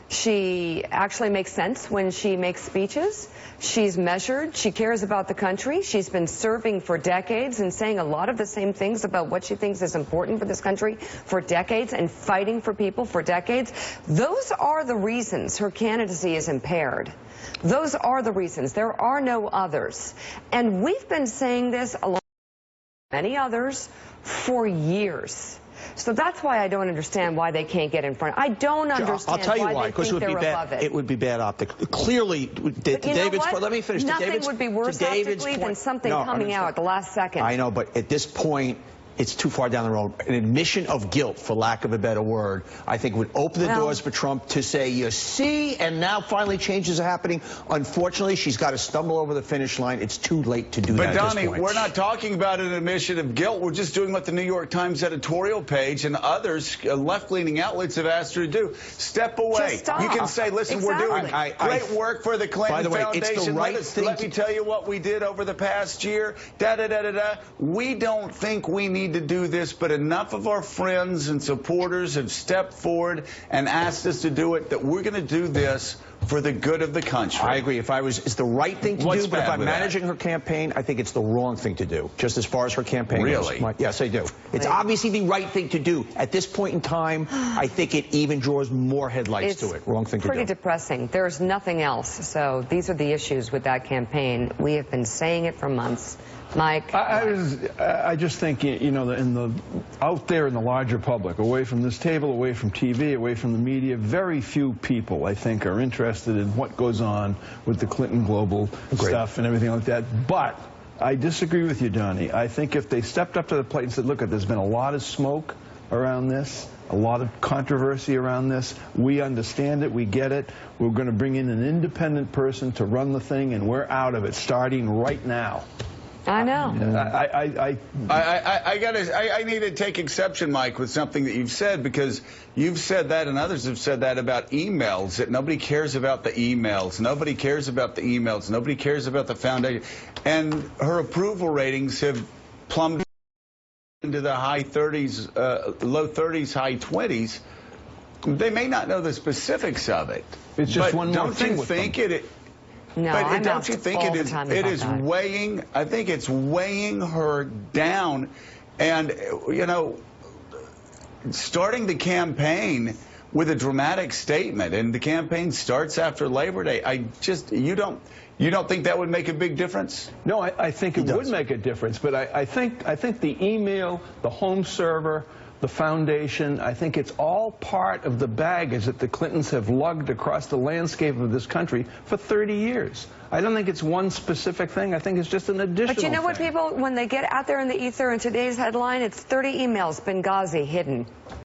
She actually makes sense when she makes speeches. She's measured. She cares about the country. She's been serving for decades and saying a lot of the same things about what she thinks is important for this country for decades and fighting for people for decades. Those are the reasons her candidacy is impaired. Those are the reasons. There are no others. And we've been saying this along with many others for years. So that's why I don't understand why they can't get in front. I don't understand. I'll tell you why why. They because think they're above it. It would be bad optics. Clearly, David's point. Let me finish. Nothing would be worse optically than something coming out at the last second. I know, but at this point, it's too far down the road. An admission of guilt, for lack of a better word, I think would open the doors for Trump to say, you see, and now finally changes are happening. Unfortunately, she's got to stumble over the finish line. It's too late to do that at this point. But, Donnie, we're not talking about an admission of guilt. We're just doing what the New York Times editorial page and others, left-leaning outlets, have asked her to do. Step away. Just stop. You can say, listen, we're doing great work for the Clinton Foundation. It's the right thing. Let me tell you what we did over the past year. Da-da-da-da-da. We don't think we need to do this, but enough of our friends and supporters have stepped forward and asked us to do it that we're going to do this for the good of the country. I agree. It's the right thing to do, but if I'm managing her campaign, I think it's the wrong thing to do, just as far as her campaign goes. Really? Yes, I do. It's obviously the right thing to do. At this point in time, I think it even draws more headlights to it. Wrong thing to do. It's pretty depressing. There's nothing else. So these are the issues with that campaign. We have been saying it for months. Mike? I just think, you know, out there in the larger public, away from this table, away from TV, away from the media, very few people, I think, are interested in what goes on with the Clinton global stuff and everything like that. But I disagree with you, Donnie. I think if they stepped up to the plate and said, look, there's been a lot of smoke around this, a lot of controversy around this. We understand it. We get it. We're going to bring in an independent person to run the thing, and we're out of it starting right now. I know. I need to take exception, Mike, with something that you've said, because you've said that and others have said that about emails, that nobody cares about the emails. Nobody cares about the emails. Nobody cares about the foundation. And her approval ratings have plummeted into the high 30s, low 30s, high 20s. They may not know the specifics of it. It's just one more thing with them. No, but don't you think it is weighing? I think it's weighing her down, and you know, starting the campaign with a dramatic statement, and the campaign starts after Labor Day. You don't think that would make a big difference? No, I think it would make a difference, but I think the email, the home server, the foundation, I think it's all part of the baggage that the Clintons have lugged across the landscape of this country for 30 years. I don't think it's one specific thing. I think it's just an additional But you know what, thing. people, when they get out there in the ether in today's headline, it's 30 emails, Benghazi hidden.